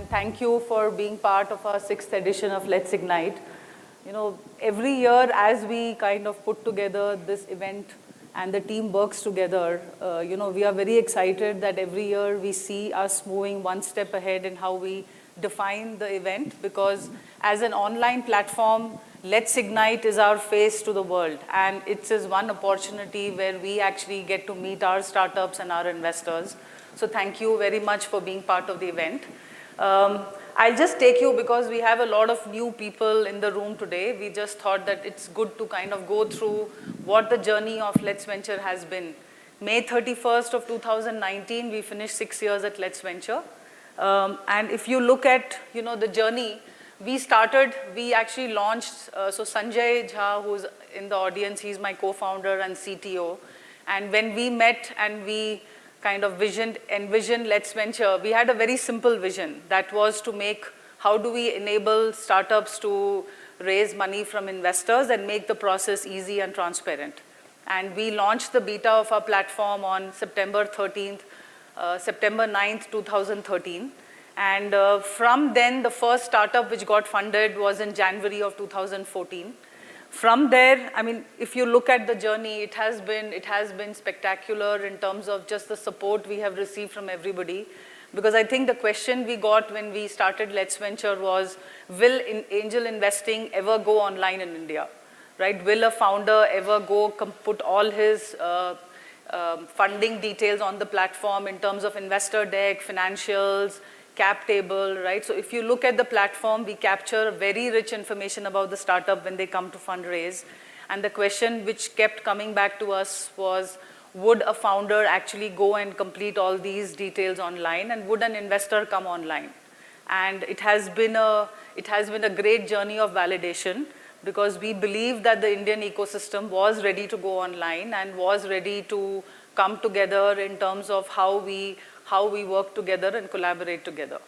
thank you for being part of our 6th edition of LetsIgnite. Every year as we kind of put together this event and the team works together, we are very excited that every year we see us moving one step ahead in how we define the event, because as an online platform, LetsIgnite is our face to the world, and it is one opportunity where we actually get to meet our startups and our investors. So thank you very much for being part of the event. I'll just take you, because we have a lot of new people in the room today. We just thought that it's good to kind of go through what the journey of LetsVenture has been. May 31st of 2019, we finished 6 years at LetsVenture. And if you look at, the journey, we actually launched, so Sanjay Jha, who's in the audience, he's my co-founder and CTO. And when we met and we kind of envisioned LetsVenture, we had a very simple vision. That was to how do we enable startups to raise money from investors and make the process easy and transparent. And we launched the beta of our platform on September 9th, 2013. And from then, the first startup which got funded was in January of 2014. From there, if you look at the journey, it has been spectacular in terms of just the support we have received from everybody. Because I think the question we got when we started LetsVenture was, will angel investing ever go online in India? Right? Will a founder ever go put all his funding details on the platform in terms of investor deck, financials, cap table, right? So if you look at the platform, we capture very rich information about the startup when they come to fundraise. And the question which kept coming back to us was, would a founder actually go and complete all these details online, and would an investor come online? And it has been a great journey of validation, because we believe that the Indian ecosystem was ready to go online and was ready to come together in terms of how we work together and collaborate together.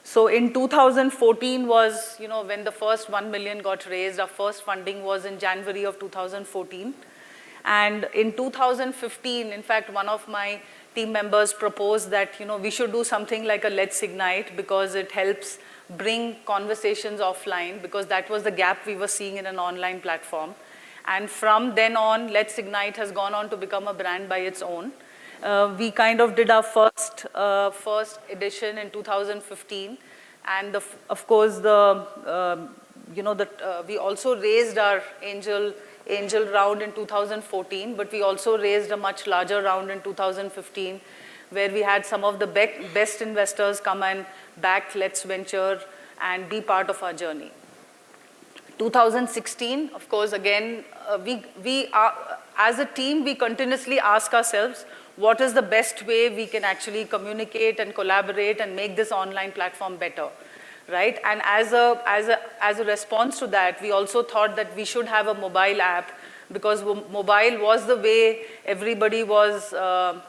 So in 2014 was, when the first 1 million got raised. Our first funding was in January of 2014. And in 2015, in fact, one of my team members proposed that, we should do something like a LetsIgnite, because it helps bring conversations offline, because that was the gap we were seeing in an online platform. And from then on, LetsIgnite has gone on to become a brand by its own. We kind of did our first edition in 2015, and of course we also raised our angel round in 2014, but we also raised a much larger round in 2015, where we had some of the best investors come and back LetsVenture and be part of our journey. 2016, of course, again, we are, as a team, we continuously ask ourselves, what is the best way we can actually communicate and collaborate and make this online platform better, right? And as a response to that, we also thought that we should have a mobile app, because mobile was the way everybody was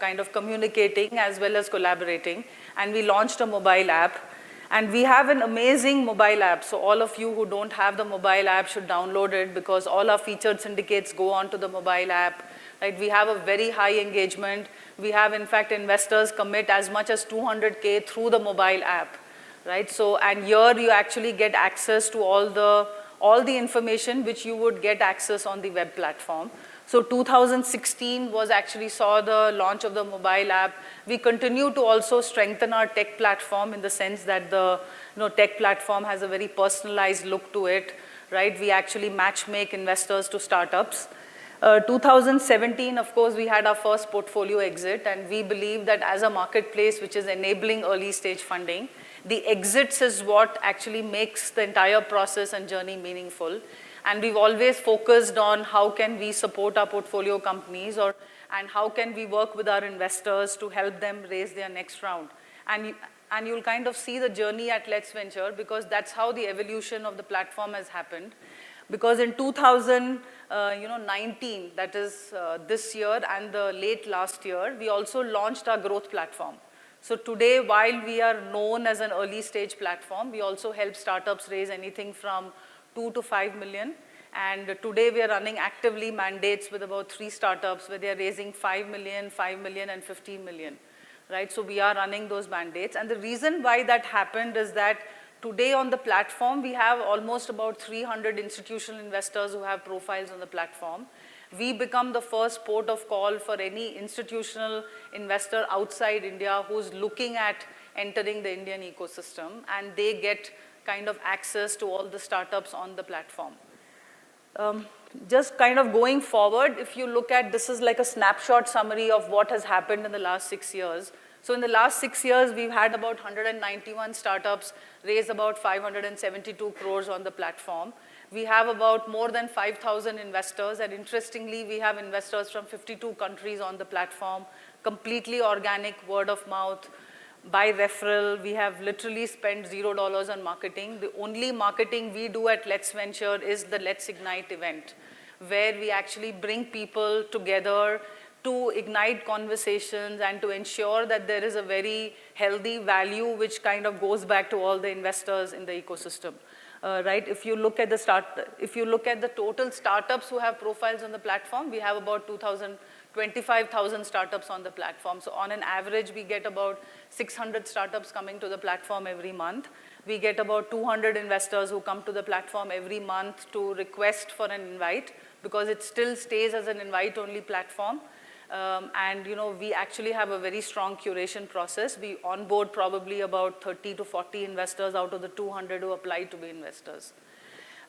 kind of communicating as well as collaborating. And we launched a mobile app. And we have an amazing mobile app. So all of you who don't have the mobile app should download it, because all our featured syndicates go onto the mobile app. Right? We have a very high engagement. We have, in fact, investors commit as much as 200K through the mobile app. Right? So, and here you actually get access to all the information which you would get access on the web platform. So 2016 saw the launch of the mobile app. We continue to also strengthen our tech platform, in the sense that the tech platform has a very personalized look to it. Right? We actually matchmake investors to startups. 2017, of course, we had our first portfolio exit, and we believe that as a marketplace which is enabling early stage funding, the exits is what actually makes the entire process and journey meaningful. And we've always focused on how can we support our portfolio companies, and how can we work with our investors to help them raise their next round. And you'll kind of see the journey at LetsVenture, because that's how the evolution of the platform has happened. Because in 2019, that is this year and the late last year, we also launched our growth platform. So today, while we are known as an early stage platform, we also help startups raise anything from 2 to 5 million. And today we are running actively mandates with about 3 startups, where they are raising 5 million, 5 million, and 15 million. right? So we are running those mandates. And the reason why that happened is that today on the platform, we have almost about 300 institutional investors who have profiles on the platform. We become the first port of call for any institutional investor outside India who's looking at entering the Indian ecosystem, and they get kind of access to all the startups on the platform. Just kind of going forward, if you look at, this is like a snapshot summary of what has happened in the last 6 years. So in the last 6 years, we've had about 191 startups raise about 572 crores on the platform. We have about more than 5,000 investors, and interestingly, we have investors from 52 countries on the platform, completely organic, word of mouth, by referral. We have literally spent $0 on marketing. The only marketing we do at LetsVenture is the LetsIgnite event, where we actually bring people together to ignite conversations and to ensure that there is a very healthy value which kind of goes back to all the investors in the ecosystem. Right? If you look at the total startups who have profiles on the platform, we have about 25,000 startups on the platform. So on an average, we get about 600 startups coming to the platform every month. We get about 200 investors who come to the platform every month to request for an invite, because it still stays as an invite-only platform. And we actually have a very strong curation process. We onboard probably about 30 to 40 investors out of the 200 who apply to be investors.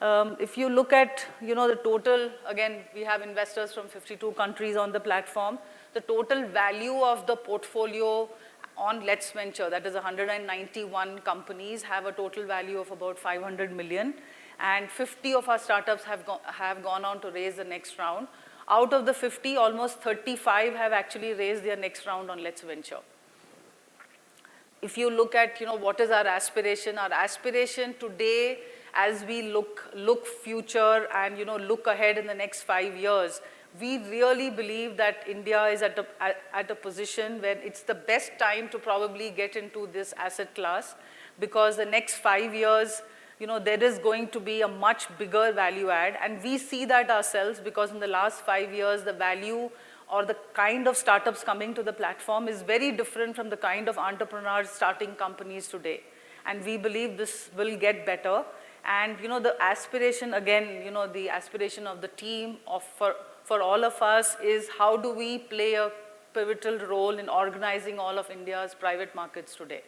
If you look at the total, again, we have investors from 52 countries on the platform. The total value of the portfolio on LetsVenture, that is 191 companies, have a total value of about 500 million. And 50 of our startups have gone on to raise the next round. Out of the 50, almost 35 have actually raised their next round on LetsVenture. If you look at what is our aspiration today, as we look future and look ahead in the next 5 years, we really believe that India is at a position where it's the best time to probably get into this asset class, because the next 5 years, there is going to be a much bigger value add. And we see that ourselves, because in the last 5 years, the value or the kind of startups coming to the platform is very different from the kind of entrepreneurs starting companies today. And we believe this will get better. And the aspiration, again, the aspiration of the team, for all of us, is how do we play a pivotal role in organizing all of India's private markets today.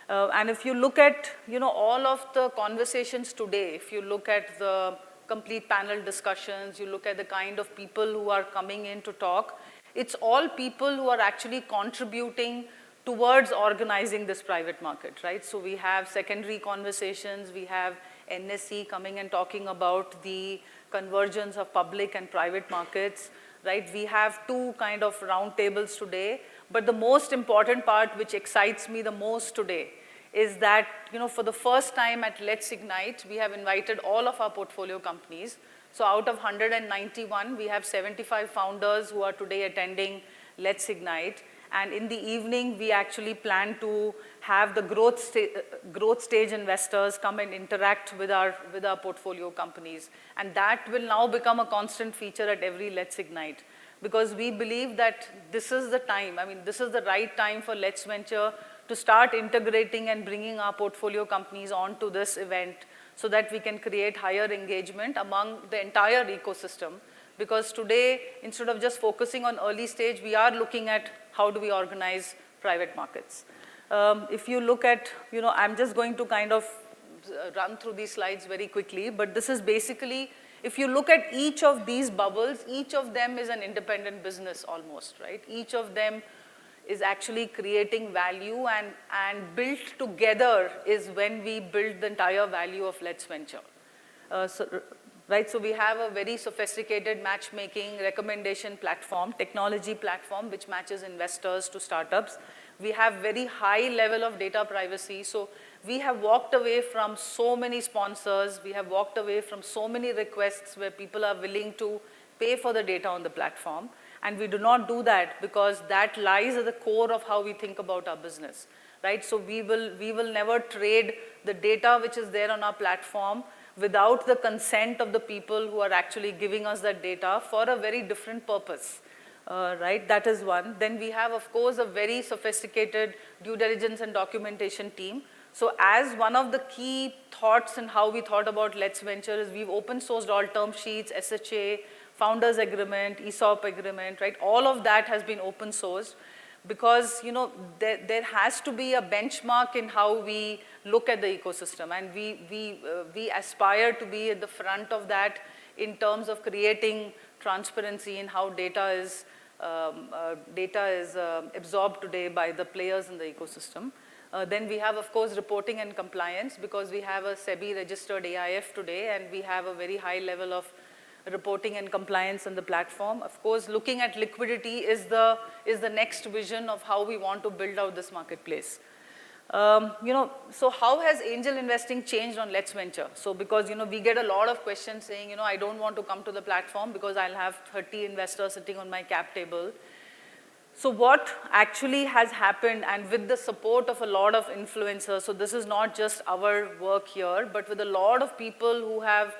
And if you look at all of the conversations today, if you look at the complete panel discussions, you look at the kind of people who are coming in to talk, it's all people who are actually contributing towards organizing this private market, right? So we have secondary conversations, we have NSE coming and talking about the convergence of public and private markets, right? We have 2 kind of roundtables today, but the most important part which excites me the most today is that, for the first time at LetsIgnite, we have invited all of our portfolio companies. So out of 191, we have 75 founders who are today attending LetsIgnite. And in the evening, we actually plan to have the growth stage investors come and interact with our portfolio companies. And that will now become a constant feature at every LetsIgnite, because we believe that this is the time. I mean, this is the right time for LetsVenture to start integrating and bringing our portfolio companies onto this event, so that we can create higher engagement among the entire ecosystem. Because today, instead of just focusing on early stage, we are looking at how do we organize private markets. If you look at, I'm just going to kind of run through these slides very quickly, but this is basically, if you look at each of these bubbles, each of them is an independent business almost, right? Each of them is actually creating value, and built together is when we build the entire value of LetsVenture. Right, so we have a very sophisticated matchmaking recommendation platform, technology platform, which matches investors to startups. We have very high level of data privacy. So we have walked away from so many sponsors. We have walked away from so many requests where people are willing to pay for the data on the platform. And we do not do that, because that lies at the core of how we think about our business, right? So we will never trade the data which is there on our platform without the consent of the people who are actually giving us that data for a very different purpose, right? That is one. Then we have, of course, a very sophisticated due diligence and documentation team. So as one of the key thoughts in how we thought about LetsVenture is we've open sourced all term sheets, SHA, founders agreement, ESOP agreement, right? All of that has been open sourced because, you know, there has to be a benchmark in how we look at the ecosystem, and we aspire to be at the front of that in terms of creating transparency in how data is absorbed today by the players in the ecosystem. Then we have, of course, reporting and compliance, because we have a SEBI registered AIF today, and we have a very high level of reporting and compliance on the platform. Of course, looking at liquidity is the next vision of how we want to build out this marketplace. You know, so how has angel investing changed on LetsVenture? So because, you know, we get a lot of questions saying, you know, I don't want to come to the platform because I'll have 30 investors sitting on my cap table. So what actually has happened, and with the support of a lot of influencers, so this is not just our work here, but with a lot of people who have,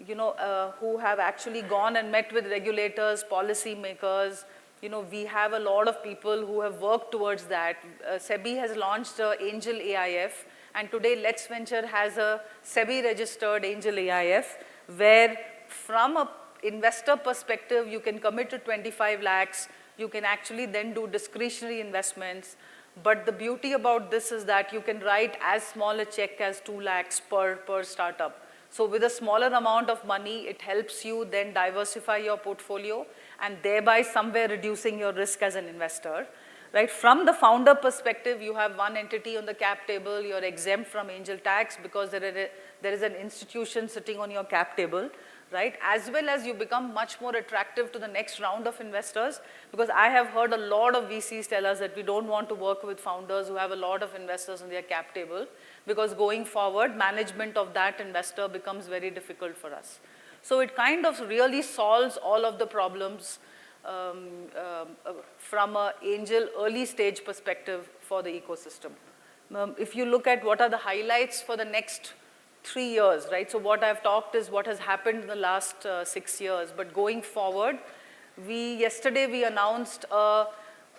you know, who have actually gone and met with regulators, policy makers. You know, we have a lot of people who have worked towards that. SEBI has launched Angel AIF, and today LetsVenture has a SEBI registered Angel AIF, where from an investor perspective, you can commit to 25 lakhs, you can actually then do discretionary investments. But the beauty about this is that you can write as small a check as 2 lakhs per startup. So with a smaller amount of money, it helps you then diversify your portfolio and thereby somewhere reducing your risk as an investor, right? From the founder perspective, you have one entity on the cap table, you're exempt from angel tax because there is an institution sitting on your cap table, right? As well as you become much more attractive to the next round of investors, because I have heard a lot of VCs tell us that we don't want to work with founders who have a lot of investors on their cap table, because going forward, management of that investor becomes very difficult for us. So it kind of really solves all of the problems from an angel early stage perspective for the ecosystem. If you look at what are the highlights for the next 3 years, right? So what I've talked is what has happened in the last 6 years, but going forward, yesterday we announced a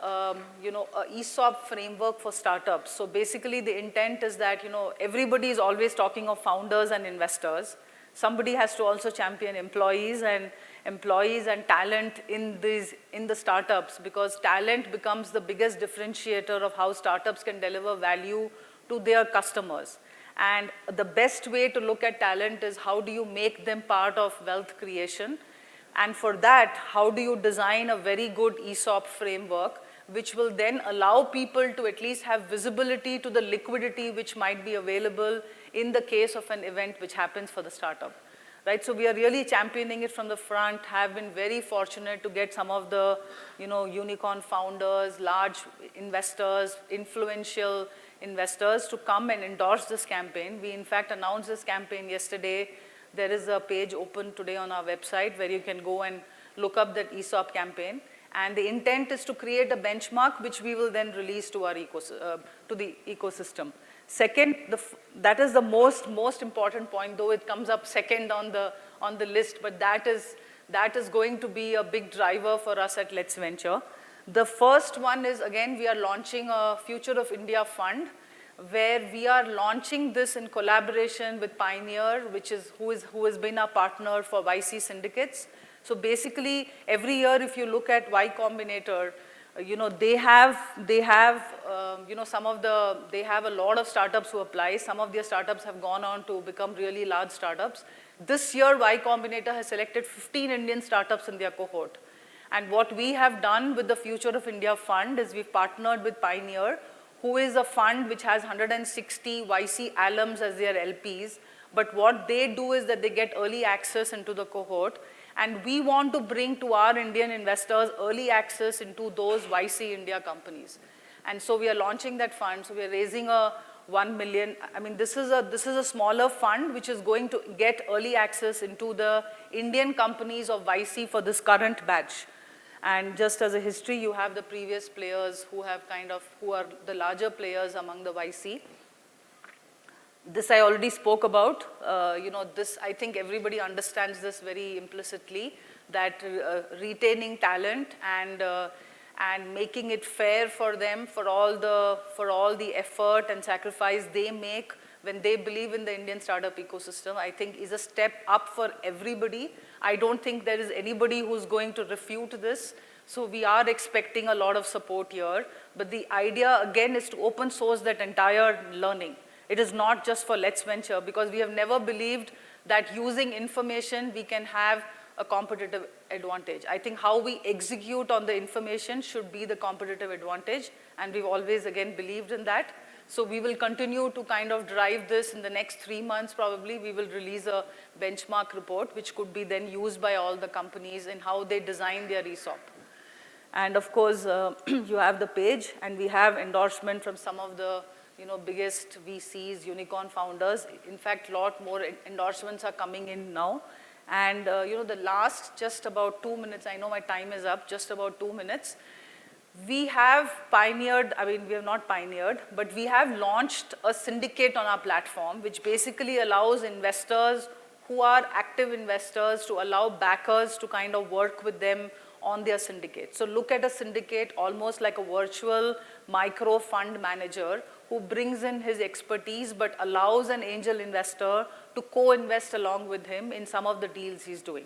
ESOP framework for startups. So basically the intent is that, you know, everybody is always talking of founders and investors. Somebody has to also champion employees and talent in the startups, because talent becomes the biggest differentiator of how startups can deliver value to their customers. And the best way to look at talent is how do you make them part of wealth creation? And for that, how do you design a very good ESOP framework, which will then allow people to at least have visibility to the liquidity which might be available in the case of an event which happens for the startup, right? So we are really championing it from the front, have been very fortunate to get some of the, you know, unicorn founders, large investors, influential investors to come and endorse this campaign. We in fact announced this campaign yesterday. There is a page open today on our website where you can go and look up that ESOP campaign. And the intent is to create a benchmark which we will then release to our to the ecosystem. Second, that is the most important point, though it comes up second on the list, but that is going to be a big driver for us at LetsVenture. The first one is, again, we are launching a Future of India fund, where we are launching this in collaboration with Pioneer, who has been our partner for YC syndicates. So basically, every year, if you look at Y Combinator, you know, they have you know, they have a lot of startups who apply. Some of their startups have gone on to become really large startups. This year, Y Combinator has selected 15 Indian startups in their cohort. And what we have done with the Future of India fund is we've partnered with Pioneer, who is a fund which has 160 YC alums as their LPs. But what they do is that they get early access into the cohort. And we want to bring to our Indian investors early access into those YC India companies. And so we are launching that fund. So we are raising a 1 million. I mean, this is a smaller fund which is going to get early access into the Indian companies of YC for this current batch. And just as a history, you have the previous players who are the larger players among the YC. This I already spoke about. You know, this, I think everybody understands this very implicitly. that retaining talent and making it fair for them for all the effort and sacrifice they make when they believe in the Indian startup ecosystem, I think is a step up for everybody. I don't think there is anybody who's going to refute this. So we are expecting a lot of support here. But the idea, again, is to open source that entire learning. It is not just for LetsVenture, because we have never believed that using information we can have a competitive advantage. I think how we execute on the information should be the competitive advantage, and we've always, again, believed in that. So we will continue to kind of drive this in the next 3 months. Probably we will release a benchmark report, which could be then used by all the companies in how they design their ESOP. And of course, you have the page, and we have endorsement from some of the biggest VCs, unicorn founders. In fact, a lot more endorsements are coming in now. And the last just about 2 minutes, I know my time is up, just about 2 minutes. We have pioneered, I mean, we have not pioneered, but we have launched a syndicate on our platform, which basically allows investors who are active investors to allow backers to kind of work with them on their syndicate. So look at a syndicate almost like a virtual micro fund manager who brings in his expertise but allows an angel investor to co-invest along with him in some of the deals he's doing.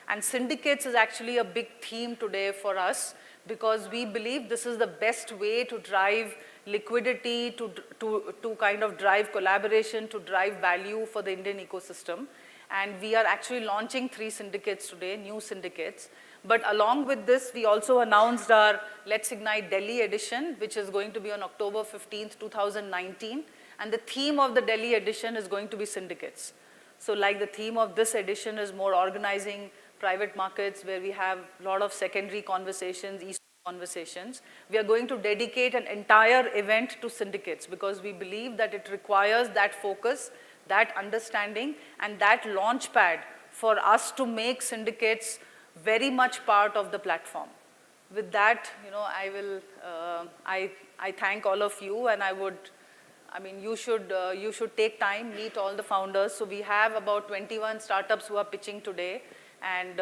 And syndicates is actually a big theme today for us, because we believe this is the best way to drive liquidity, to kind of drive collaboration, to drive value for the Indian ecosystem. And we are actually launching 3 syndicates today, new syndicates. But along with this, we also announced our LetsIgnite Delhi edition, which is going to be on October 15th, 2019. And the theme of the Delhi edition is going to be syndicates. So like the theme of this edition is more organizing private markets, where we have a lot of secondary conversations, conversations. We are going to dedicate an entire event to syndicates, because we believe that it requires that focus, that understanding, and that launch pad for us to make syndicates very much part of the platform. With that, I thank all of you, and you should take time, meet all the founders. So we have about 21 startups who are pitching today, and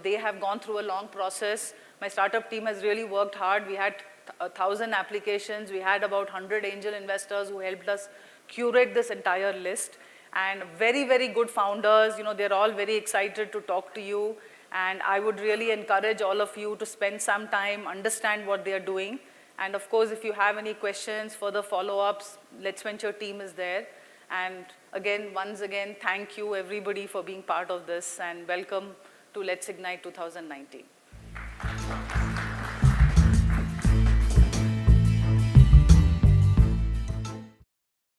they have gone through a long process. My startup team has really worked hard. We had 1,000 applications. We had about 100 angel investors who helped us curate this entire list. And very, very good founders. They're all very excited to talk to you. And I would really encourage all of you to spend some time, understand what they are doing. And of course, if you have any questions, further follow-ups, LetsVenture team is there. And again, once again, thank you everybody for being part of this, and welcome to LetsIgnite 2019.